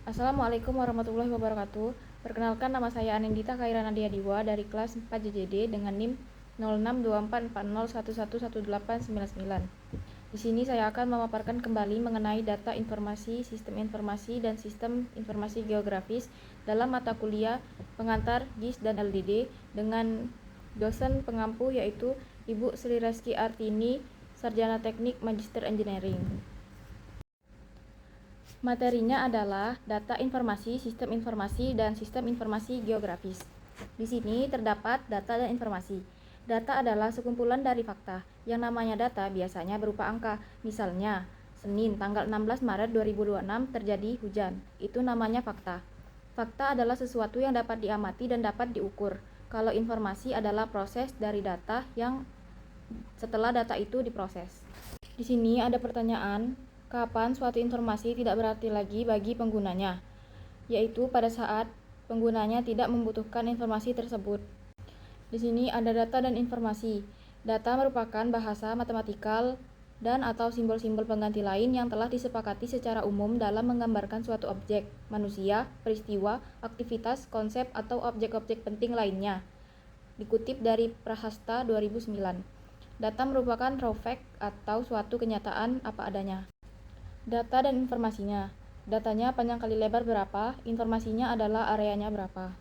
Assalamualaikum warahmatullahi wabarakatuh. Perkenalkan, nama saya Anindita Khaira Nadia Diwa dari kelas 4 JJD dengan NIM 062440111899. Di sini saya akan memaparkan kembali mengenai data informasi, dan sistem informasi geografis dalam mata kuliah pengantar GIS dan LDD dengan dosen pengampu yaitu Ibu Sri Reski Artini, Sarjana Teknik Magister Engineering. Materinya adalah data informasi, dan sistem informasi geografis. Di sini terdapat data dan informasi. Data adalah sekumpulan dari fakta. Yang namanya data biasanya berupa angka. Misalnya, Senin tanggal 16 Maret 2026 terjadi hujan. Itu namanya fakta. Fakta adalah sesuatu yang dapat diamati dan dapat diukur. Kalau informasi adalah proses dari data yang setelah data itu diproses. Di sini ada pertanyaan, kapan suatu informasi tidak berarti lagi bagi penggunanya, yaitu pada saat penggunanya tidak membutuhkan informasi tersebut. Di sini ada data dan informasi. Data merupakan bahasa matematikal dan atau simbol-simbol pengganti lain yang telah disepakati secara umum dalam menggambarkan suatu objek, manusia, peristiwa, aktivitas, konsep, atau objek-objek penting lainnya. Dikutip dari Prahasta 2009. Data merupakan raw fact atau suatu kenyataan apa adanya. Data dan informasinya. Datanya panjang kali lebar berapa, informasinya adalah areanya berapa.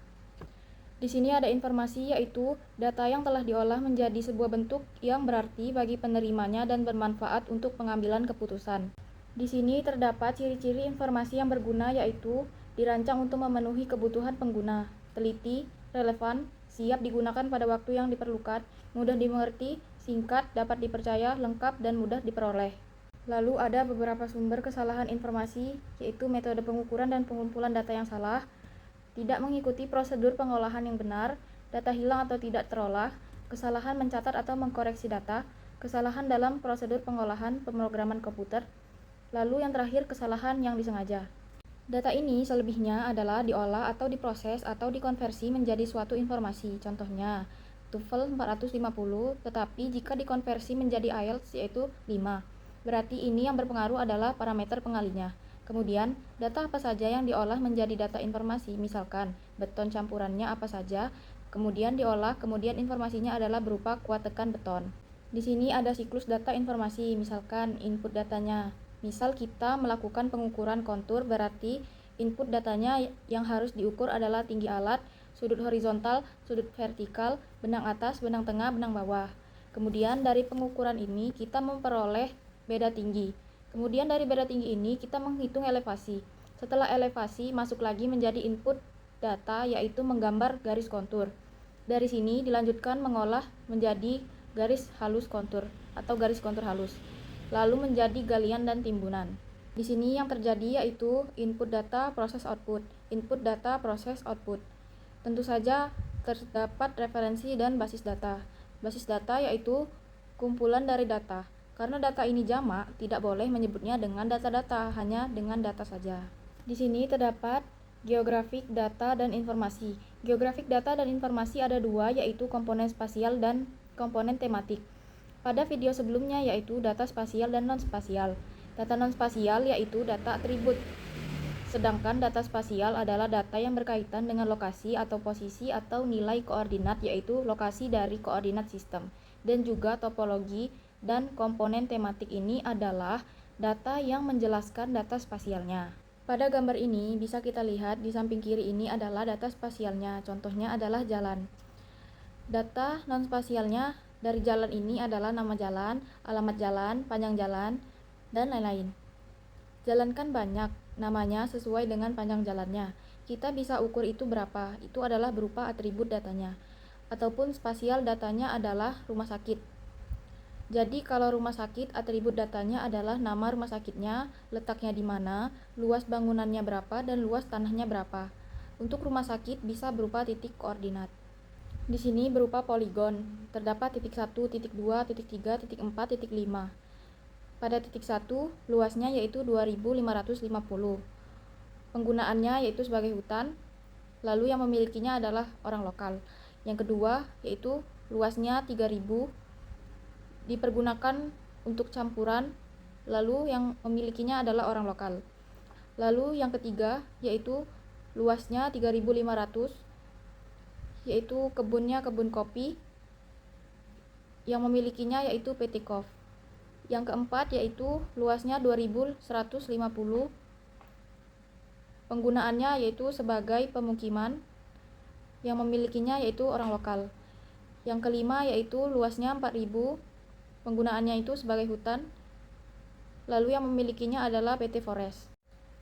Di sini ada informasi yaitu data yang telah diolah menjadi sebuah bentuk yang berarti bagi penerimanya dan bermanfaat untuk pengambilan keputusan. Di sini terdapat ciri-ciri informasi yang berguna yaitu dirancang untuk memenuhi kebutuhan pengguna, teliti, relevan, siap digunakan pada waktu yang diperlukan, mudah dimengerti, singkat, dapat dipercaya, lengkap, dan mudah diperoleh. Lalu ada beberapa sumber kesalahan informasi, yaitu metode pengukuran dan pengumpulan data yang salah, tidak mengikuti prosedur pengolahan yang benar, data hilang atau tidak terolah, kesalahan mencatat atau mengkoreksi data, kesalahan dalam prosedur pengolahan pemrograman komputer, lalu yang terakhir kesalahan yang disengaja. Data ini selebihnya adalah diolah atau diproses atau dikonversi menjadi suatu informasi. Contohnya, TOEFL 450, tetapi jika dikonversi menjadi IELTS yaitu 5. Berarti ini yang berpengaruh adalah parameter pengalinya. Kemudian, data apa saja yang diolah menjadi data informasi, misalkan beton campurannya apa saja, kemudian diolah, kemudian informasinya adalah berupa kuat tekan beton. Di sini ada siklus data informasi, misalkan input datanya. Misal kita melakukan pengukuran kontur, berarti input datanya yang harus diukur adalah tinggi alat, sudut horizontal, sudut vertikal, benang atas, benang tengah, benang bawah. Kemudian dari pengukuran ini kita memperoleh beda tinggi. Kemudian dari beda tinggi ini kita menghitung elevasi. Setelah elevasi masuk lagi menjadi input data yaitu menggambar garis kontur. Dari sini dilanjutkan mengolah menjadi garis halus kontur atau garis kontur halus. Lalu menjadi galian dan timbunan. Di sini yang terjadi yaitu input data proses output, input data proses output. Tentu saja terdapat referensi dan basis data. Basis data yaitu kumpulan dari data. Karena data ini jamak, tidak boleh menyebutnya dengan data-data, hanya dengan data saja. Di sini terdapat geografik data dan informasi. Geografik data dan informasi ada dua, yaitu komponen spasial dan komponen tematik. Pada video sebelumnya yaitu data spasial dan non-spasial. Data non-spasial yaitu data atribut. Sedangkan data spasial adalah data yang berkaitan dengan lokasi atau posisi atau nilai koordinat yaitu lokasi dari koordinat sistem. Dan juga topologi dan komponen tematik ini adalah data yang menjelaskan data spasialnya. Pada gambar ini bisa kita lihat di samping kiri ini adalah data spasialnya, contohnya adalah jalan. Data non-spasialnya dari jalan ini adalah nama jalan, alamat jalan, panjang jalan, dan lain-lain. Jalan kan banyak, namanya sesuai dengan panjang jalannya. Kita bisa ukur itu berapa, itu adalah berupa atribut datanya. Ataupun spasial datanya adalah rumah sakit. Jadi kalau rumah sakit, atribut datanya adalah nama rumah sakitnya, letaknya di mana, luas bangunannya berapa, dan luas tanahnya berapa. Untuk rumah sakit bisa berupa titik koordinat. Di sini berupa poligon, terdapat titik 1, titik 2, titik 3, titik 4, titik 5. Pada titik 1, luasnya yaitu 2550. Penggunaannya yaitu sebagai hutan, lalu yang memilikinya adalah orang lokal. Yang kedua yaitu luasnya 3000, dipergunakan untuk campuran, lalu yang memilikinya adalah orang lokal. Lalu yang ketiga yaitu luasnya 3.500, yaitu kebun kopi yang memilikinya yaitu PT KOF. Yang keempat yaitu luasnya 2.150, penggunaannya yaitu sebagai pemukiman yang memilikinya yaitu orang lokal. Yang kelima yaitu luasnya 4.000, penggunaannya itu sebagai hutan, lalu yang memilikinya adalah PT Forest.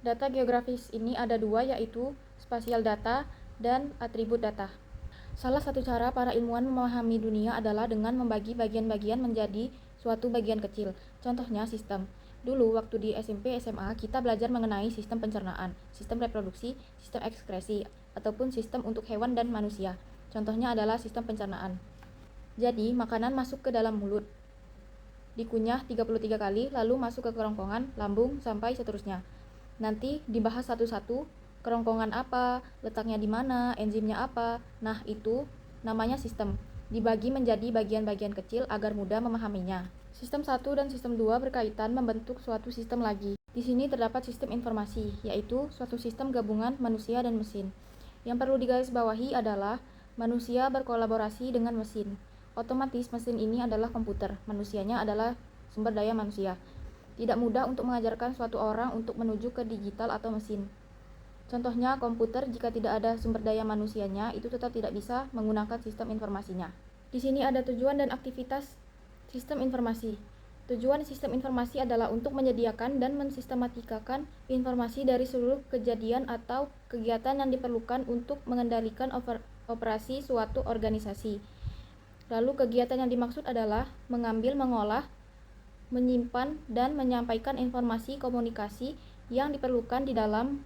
Data geografis ini ada dua, yaitu spasial data dan atribut data. Salah satu cara para ilmuwan memahami dunia adalah dengan membagi bagian-bagian menjadi suatu bagian kecil. Contohnya sistem. Dulu waktu di SMP SMA kita belajar mengenai sistem pencernaan, sistem reproduksi, sistem ekskresi, ataupun sistem untuk hewan dan manusia. Contohnya adalah sistem pencernaan. Jadi makanan masuk ke dalam mulut, dikunyah 33 kali, lalu masuk ke kerongkongan, lambung, sampai seterusnya. Nanti dibahas satu-satu, kerongkongan apa, letaknya di mana, enzimnya apa. Nah, itu namanya sistem. Dibagi menjadi bagian-bagian kecil agar mudah memahaminya. Sistem 1 dan sistem 2 berkaitan membentuk suatu sistem lagi. Di sini terdapat sistem informasi, yaitu suatu sistem gabungan manusia dan mesin. Yang perlu digarisbawahi adalah manusia berkolaborasi dengan mesin. Otomatis mesin ini adalah komputer, manusianya adalah sumber daya manusia. Tidak mudah untuk mengajarkan suatu orang untuk menuju ke digital atau mesin. Contohnya komputer, jika tidak ada sumber daya manusianya, itu tetap tidak bisa menggunakan sistem informasinya. Di sini ada tujuan dan aktivitas sistem informasi. Tujuan sistem informasi adalah untuk menyediakan dan mensistematikakan informasi dari seluruh kejadian atau kegiatan yang diperlukan untuk mengendalikan operasi suatu organisasi. Lalu kegiatan yang dimaksud adalah mengambil, mengolah, menyimpan, dan menyampaikan informasi komunikasi yang diperlukan di dalam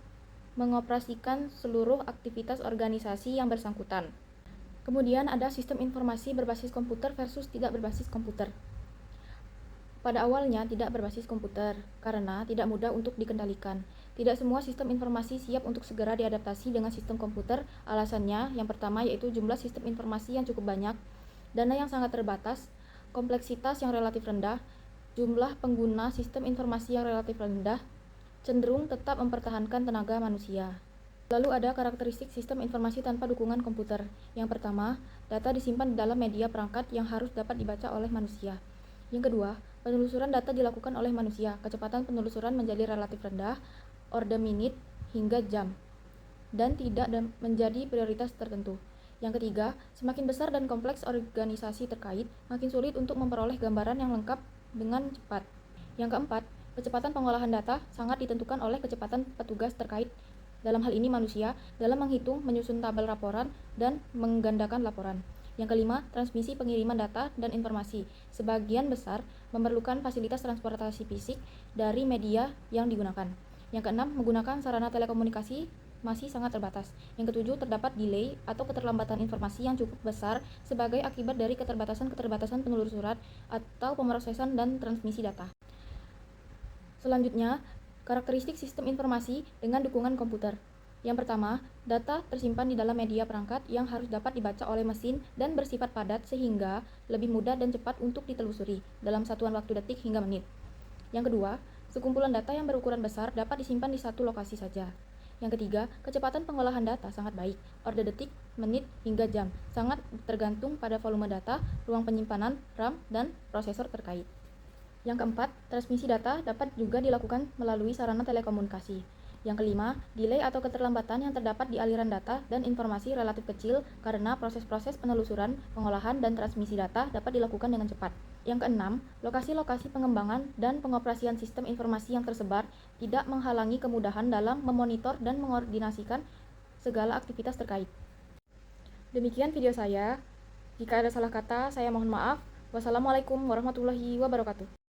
mengoperasikan seluruh aktivitas organisasi yang bersangkutan. Kemudian ada sistem informasi berbasis komputer versus tidak berbasis komputer. Pada awalnya tidak berbasis komputer, karena tidak mudah untuk dikendalikan. Tidak semua sistem informasi siap untuk segera diadaptasi dengan sistem komputer. Alasannya, yang pertama yaitu jumlah sistem informasi yang cukup banyak, dana yang sangat terbatas, kompleksitas yang relatif rendah, jumlah pengguna sistem informasi yang relatif rendah, cenderung tetap mempertahankan tenaga manusia. Lalu ada karakteristik sistem informasi tanpa dukungan komputer. Yang pertama, data disimpan di dalam media perangkat yang harus dapat dibaca oleh manusia. Yang kedua, penelusuran data dilakukan oleh manusia. Kecepatan penelusuran menjadi relatif rendah, orde menit hingga jam, dan tidak menjadi prioritas tertentu. Yang ketiga, semakin besar dan kompleks organisasi terkait, makin sulit untuk memperoleh gambaran yang lengkap dengan cepat. Yang keempat, kecepatan pengolahan data sangat ditentukan oleh kecepatan petugas terkait, dalam hal ini manusia, dalam menghitung, menyusun tabel laporan, dan menggandakan laporan. Yang kelima, transmisi pengiriman data dan informasi. Sebagian besar memerlukan fasilitas transportasi fisik dari media yang digunakan. Yang keenam, menggunakan sarana telekomunikasi masih sangat terbatas. Yang ketujuh, terdapat delay atau keterlambatan informasi yang cukup besar sebagai akibat dari keterbatasan penelusuran atau pemrosesan dan transmisi data. Selanjutnya, karakteristik sistem informasi dengan dukungan komputer. Yang pertama, data tersimpan di dalam media perangkat yang harus dapat dibaca oleh mesin dan bersifat padat sehingga lebih mudah dan cepat untuk ditelusuri dalam satuan waktu detik hingga menit. Yang kedua, sekumpulan data yang berukuran besar dapat disimpan di satu lokasi saja. Yang ketiga, kecepatan pengolahan data sangat baik, orde detik, menit, hingga jam, sangat tergantung pada volume data, ruang penyimpanan, RAM, dan prosesor terkait. Yang keempat, transmisi data dapat juga dilakukan melalui sarana telekomunikasi. Yang kelima, delay atau keterlambatan yang terdapat di aliran data dan informasi relatif kecil karena proses-proses penelusuran, pengolahan, dan transmisi data dapat dilakukan dengan cepat. Yang keenam, lokasi-lokasi pengembangan dan pengoperasian sistem informasi yang tersebar tidak menghalangi kemudahan dalam memonitor dan mengordinasikan segala aktivitas terkait. Demikian video saya. Jika ada salah kata, saya mohon maaf. Wassalamualaikum warahmatullahi wabarakatuh.